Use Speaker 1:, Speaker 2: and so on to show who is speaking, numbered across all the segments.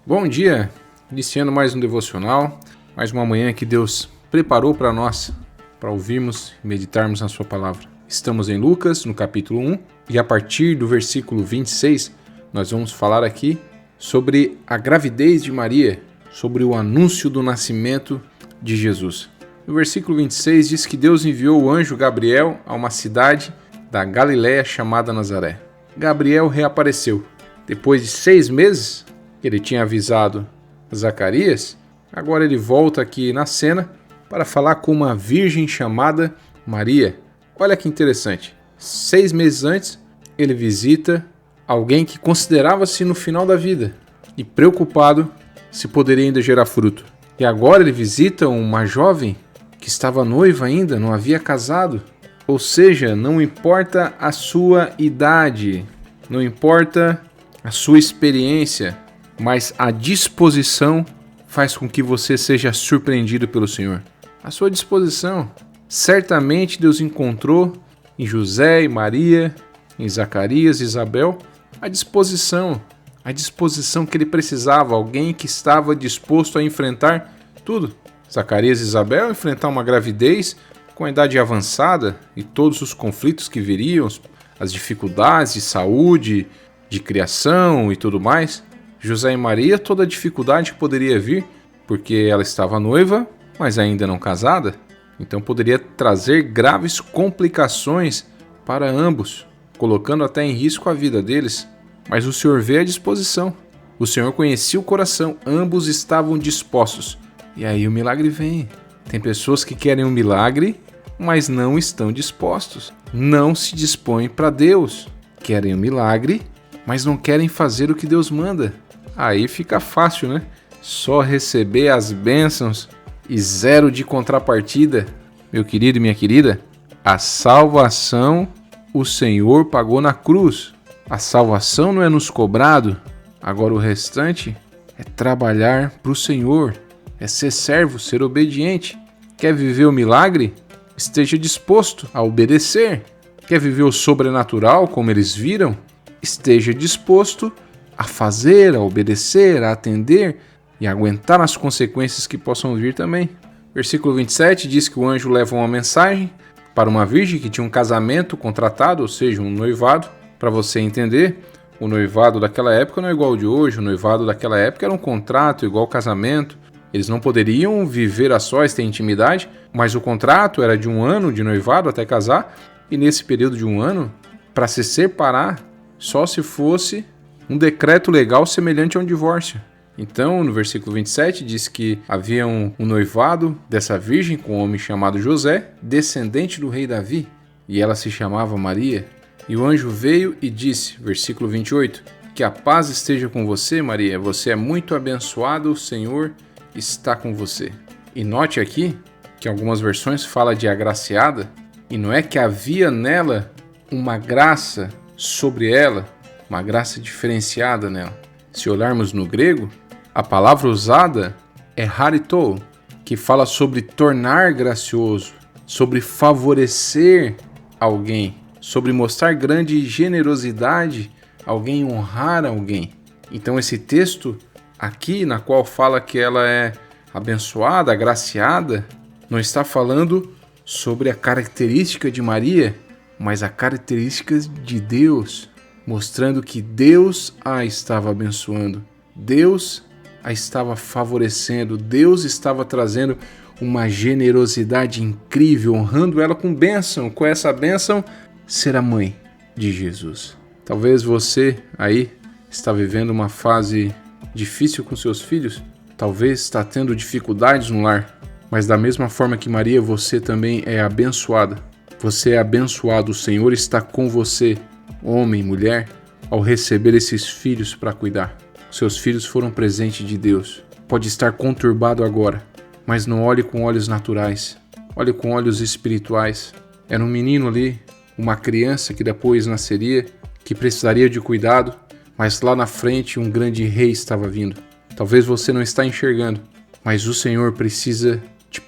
Speaker 1: Bom dia, iniciando mais um devocional, mais uma manhã que Deus preparou para nós, para ouvirmos e meditarmos na sua palavra. Estamos em Lucas, no capítulo 1, e a partir do versículo 26, nós vamos falar aqui sobre a gravidez de Maria, sobre o anúncio do nascimento de Jesus. No versículo 26 diz que Deus enviou o anjo Gabriel a uma cidade da Galiléia chamada Nazaré. Gabriel reapareceu. Depois de 6 meses, ele tinha avisado Zacarias, agora ele volta aqui na cena para falar com uma virgem chamada Maria. Olha que interessante. 6 meses antes, ele visita alguém que considerava-se no final da vida e preocupado se poderia ainda gerar fruto. E agora ele visita uma jovem que estava noiva ainda, não havia casado. Ou seja, não importa a sua idade, não importa a sua experiência, mas a disposição faz com que você seja surpreendido pelo Senhor. A sua disposição. Certamente Deus encontrou em José e Maria, em Zacarias e Isabel, a disposição que ele precisava, alguém que estava disposto a enfrentar tudo. Zacarias e Isabel enfrentar uma gravidez com a idade avançada e todos os conflitos que viriam, as dificuldades de saúde, de criação e tudo mais. José e Maria, toda a dificuldade que poderia vir, porque ela estava noiva, mas ainda não casada, então poderia trazer graves complicações para ambos, colocando até em risco a vida deles. Mas o Senhor vê a disposição, o Senhor conhecia o coração, ambos estavam dispostos. E aí o milagre vem. Tem pessoas que querem um milagre, mas não estão dispostos, não se dispõem para Deus. Querem um milagre, mas não querem fazer o que Deus manda. Aí fica fácil, né? Só receber as bênçãos e zero de contrapartida. Meu querido e minha querida, a salvação o Senhor pagou na cruz. A salvação não é nos cobrado. Agora o restante é trabalhar para o Senhor, é ser servo, ser obediente. Quer viver o milagre? Esteja disposto a obedecer. Quer viver o sobrenatural como eles viram? Esteja disposto a fazer, a obedecer, a atender e a aguentar as consequências que possam vir também. Versículo 27 diz que o anjo leva uma mensagem para uma virgem que tinha um casamento contratado, ou seja, um noivado. Para você entender, o noivado daquela época não é igual ao de hoje, o noivado daquela época era um contrato igual ao casamento. Eles não poderiam viver a sós, ter intimidade, mas o contrato era de 1 ano de noivado até casar, e nesse período de 1 ano, para se separar, só se fosse um decreto legal semelhante a um divórcio. Então, no versículo 27, diz que havia um noivado dessa virgem com um homem chamado José, descendente do rei Davi, e ela se chamava Maria. E o anjo veio e disse, versículo 28, que a paz esteja com você, Maria, você é muito abençoada, o Senhor está com você. E note aqui que algumas versões falam de agraciada, e não é que havia nela uma graça sobre ela, uma graça diferenciada nela. Se olharmos no grego, a palavra usada é haritou, que fala sobre tornar gracioso, sobre favorecer alguém, sobre mostrar grande generosidade, alguém honrar alguém. Então esse texto aqui, na qual fala que ela é abençoada, agraciada, não está falando sobre a característica de Maria, mas a característica de Deus, mostrando que Deus a estava abençoando, Deus a estava favorecendo, Deus estava trazendo uma generosidade incrível, honrando ela com bênção, com essa bênção, ser a mãe de Jesus. Talvez você aí está vivendo uma fase difícil com seus filhos, talvez está tendo dificuldades no lar, mas da mesma forma que Maria, você também é abençoada. Você é abençoado, o Senhor está com você, homem, mulher, ao receber esses filhos para cuidar. Seus filhos foram presente de Deus. Pode estar conturbado agora, mas não olhe com olhos naturais, olhe com olhos espirituais. Era um menino ali, uma criança que depois nasceria, que precisaria de cuidado, mas lá na frente um grande rei estava vindo. Talvez você não está enxergando, mas o Senhor precisa de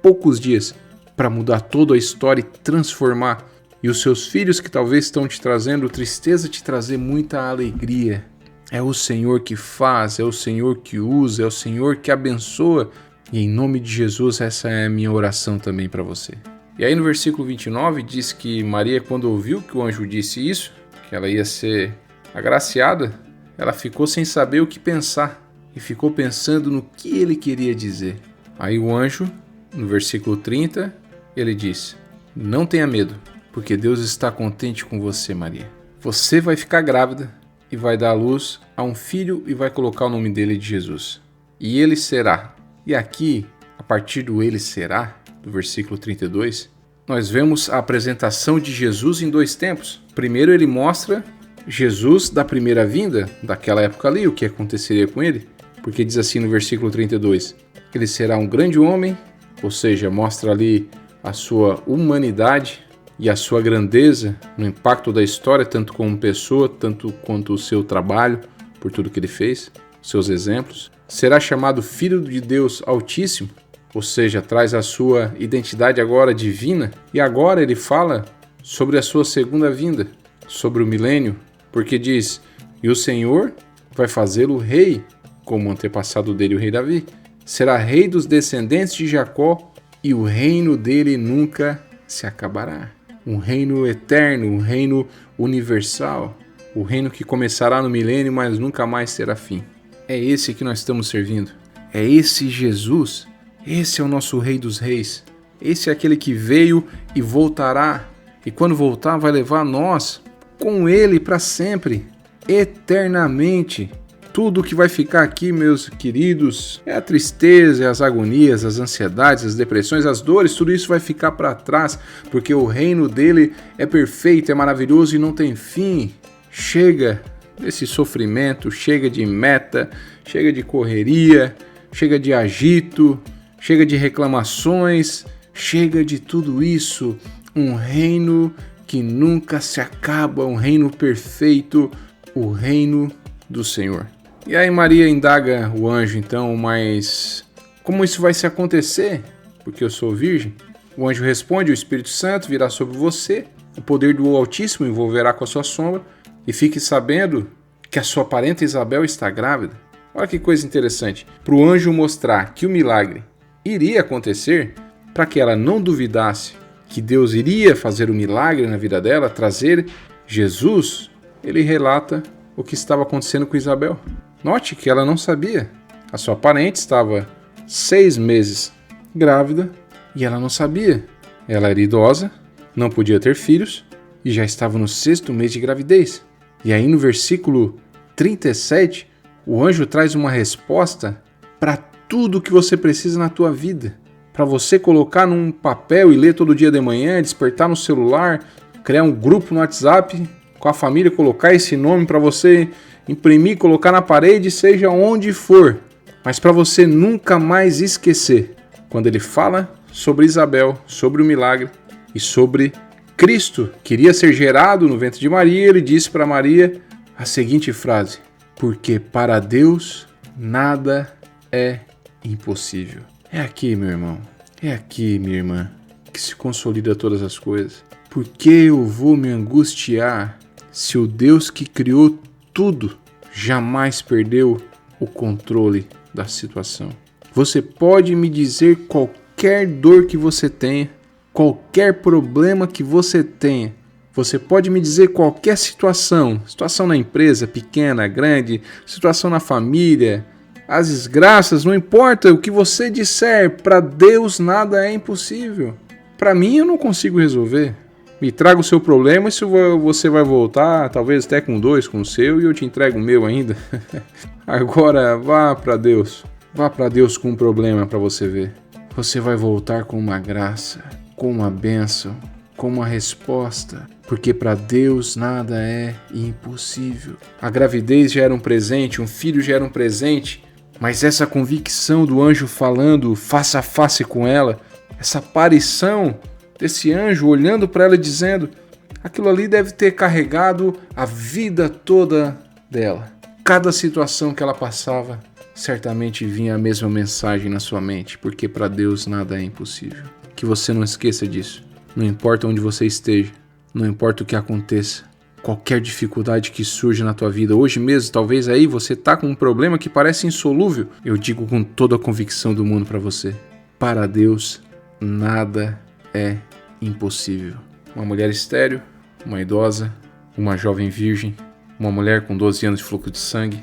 Speaker 1: poucos dias para mudar toda a história e transformar. E os seus filhos que talvez estão te trazendo tristeza, te trazer muita alegria. É o Senhor que faz, é o Senhor que usa, é o Senhor que abençoa. E em nome de Jesus, essa é a minha oração também para você. E aí no versículo 29 diz que Maria, quando ouviu que o anjo disse isso, que ela ia ser agraciada, ela ficou sem saber o que pensar e ficou pensando no que ele queria dizer. Aí o anjo, no versículo 30, ele diz: não tenha medo, porque Deus está contente com você, Maria. Você vai ficar grávida e vai dar à luz a um filho e vai colocar o nome dele de Jesus. E ele será. E aqui, a partir do ele será, do versículo 32, nós vemos a apresentação de Jesus em dois tempos. Primeiro ele mostra Jesus da primeira vinda, daquela época ali, o que aconteceria com ele. Porque diz assim no versículo 32, ele será um grande homem, ou seja, mostra ali a sua humanidade e a sua grandeza no impacto da história, tanto como pessoa, tanto quanto o seu trabalho, por tudo que ele fez, seus exemplos. Será chamado Filho de Deus Altíssimo, ou seja, traz a sua identidade agora divina. E agora ele fala sobre a sua segunda vinda, sobre o milênio, porque diz: e o Senhor vai fazê-lo rei, como o antepassado dele, o rei Davi. Será rei dos descendentes de Jacó, e o reino dele nunca se acabará. Um reino eterno, um reino universal, o reino que começará no milênio, mas nunca mais terá fim. É esse que nós estamos servindo. É esse Jesus. Esse é o nosso Rei dos Reis. Esse é aquele que veio e voltará. E quando voltar, vai levar nós com ele para sempre, eternamente. Tudo que vai ficar aqui, meus queridos, é a tristeza, é as agonias, as ansiedades, as depressões, as dores, tudo isso vai ficar para trás, porque o reino dele é perfeito, é maravilhoso e não tem fim. Chega desse sofrimento, chega de meta, chega de correria, chega de agito, chega de reclamações, chega de tudo isso. Um reino que nunca se acaba, um reino perfeito, o reino do Senhor. E aí Maria indaga o anjo então, mas como isso vai se acontecer? Porque eu sou virgem. O anjo responde: o Espírito Santo virá sobre você, o poder do Altíssimo envolverá com a sua sombra, e fique sabendo que a sua parenta Isabel está grávida. Olha que coisa interessante. Para o anjo mostrar que o milagre iria acontecer, para que ela não duvidasse que Deus iria fazer o milagre na vida dela, trazer Jesus, ele relata o que estava acontecendo com Isabel. Note que ela não sabia. A sua parente estava 6 meses grávida e ela não sabia. Ela era idosa, não podia ter filhos e já estava no 6º mês de gravidez. E aí no versículo 37, o anjo traz uma resposta para tudo o que você precisa na tua vida. Para você colocar num papel e ler todo dia de manhã, despertar no celular, criar um grupo no WhatsApp com a família, colocar esse nome para você imprimir, colocar na parede, seja onde for. Mas para você nunca mais esquecer, quando ele fala sobre Isabel, sobre o milagre e sobre Cristo, que iria ser gerado no ventre de Maria, ele disse para Maria a seguinte frase: porque para Deus nada é impossível. É aqui, meu irmão, é aqui, minha irmã, que se consolida todas as coisas. Por que eu vou me angustiar se o Deus que criou tudo jamais perdeu o controle da situação? Você pode me dizer qualquer dor que você tenha, qualquer problema que você tenha. Você pode me dizer qualquer situação na empresa, pequena, grande, situação na família, as desgraças, não importa o que você disser, para Deus nada é impossível. Para mim eu não consigo resolver. Me traga o seu problema e se você vai voltar, talvez até com 2, com o seu, e eu te entrego o meu ainda. Agora vá para Deus. Vá para Deus com um problema para você ver. Você vai voltar com uma graça, com uma bênção, com uma resposta. Porque para Deus nada é impossível. A gravidez já era um presente, um filho já era um presente. Mas essa convicção do anjo falando face a face com ela, essa aparição desse anjo olhando para ela e dizendo, aquilo ali deve ter carregado a vida toda dela. Cada situação que ela passava, certamente vinha a mesma mensagem na sua mente, porque para Deus nada é impossível. Que você não esqueça disso. Não importa onde você esteja, não importa o que aconteça, qualquer dificuldade que surja na tua vida. Hoje mesmo, talvez aí você está com um problema que parece insolúvel. Eu digo com toda a convicção do mundo para você: para Deus, nada é impossível. Uma mulher estéril, uma idosa, uma jovem virgem, uma mulher com 12 anos de fluxo de sangue,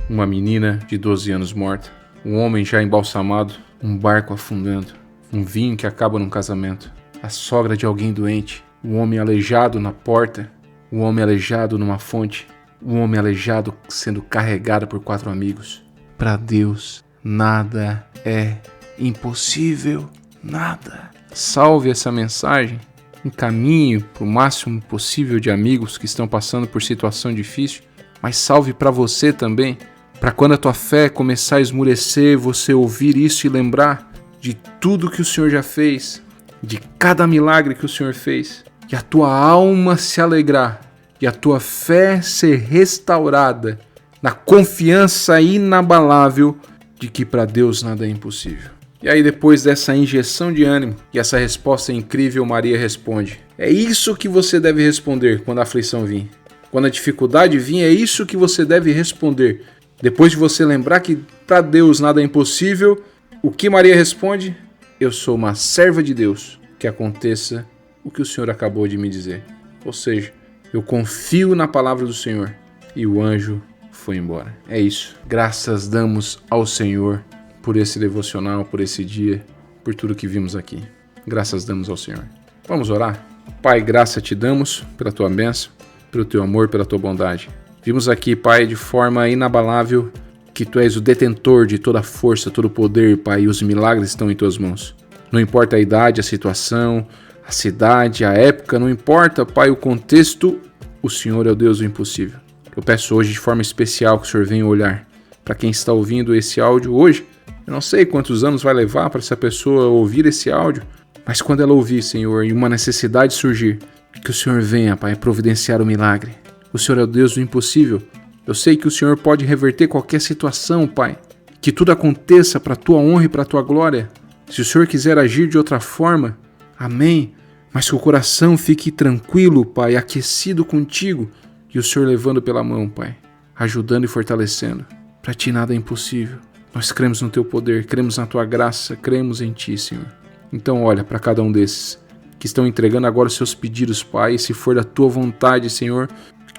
Speaker 1: uma menina de 12 anos morta, um homem já embalsamado, um barco afundando, um vinho que acaba num casamento, a sogra de alguém doente, um homem aleijado na porta, um homem aleijado numa fonte, um homem aleijado sendo carregado por 4 amigos. Para Deus, nada é impossível, nada. Salve essa mensagem, encaminhe para o máximo possível de amigos que estão passando por situação difícil, mas salve para você também, para quando a tua fé começar a esmurecer, você ouvir isso e lembrar de tudo que o Senhor já fez, de cada milagre que o Senhor fez, e a tua alma se alegrar, e a tua fé ser restaurada na confiança inabalável de que para Deus nada é impossível. E aí, depois dessa injeção de ânimo e essa resposta incrível, Maria responde: é isso que você deve responder quando a aflição vir. Quando a dificuldade vir, é isso que você deve responder. Depois de você lembrar que para Deus nada é impossível, o que Maria responde? Eu sou uma serva de Deus, que aconteça o que o Senhor acabou de me dizer. Ou seja, eu confio na palavra do Senhor. E o anjo foi embora. É isso. Graças damos ao Senhor por esse devocional, por esse dia, por tudo que vimos aqui. Graças damos ao Senhor. Vamos orar? Pai, graça te damos pela tua bênção, pelo teu amor, pela tua bondade. Vimos aqui, Pai, de forma inabalável que tu és o detentor de toda a força, todo o poder, Pai, e os milagres estão em tuas mãos. Não importa a idade, a situação, a cidade, a época, não importa, Pai, o contexto, o Senhor é o Deus do impossível. Eu peço hoje de forma especial que o Senhor venha olhar para quem está ouvindo esse áudio hoje. Eu não sei quantos anos vai levar para essa pessoa ouvir esse áudio, mas quando ela ouvir, Senhor, e uma necessidade surgir, que o Senhor venha, Pai, providenciar o milagre. O Senhor é o Deus do impossível. Eu sei que o Senhor pode reverter qualquer situação, Pai. Que tudo aconteça para a tua honra e para a tua glória. Se o Senhor quiser agir de outra forma, amém. Mas que o coração fique tranquilo, Pai, aquecido contigo, e o Senhor levando pela mão, Pai, ajudando e fortalecendo. Para ti nada é impossível. Nós cremos no teu poder, cremos na tua graça, cremos em ti, Senhor. Então olha para cada um desses que estão entregando agora os seus pedidos, Pai, e se for da tua vontade, Senhor,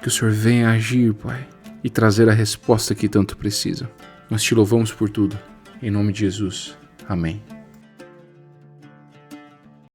Speaker 1: que o Senhor venha agir, Pai, e trazer a resposta que tanto precisam. Nós te louvamos por tudo. Em nome de Jesus. Amém.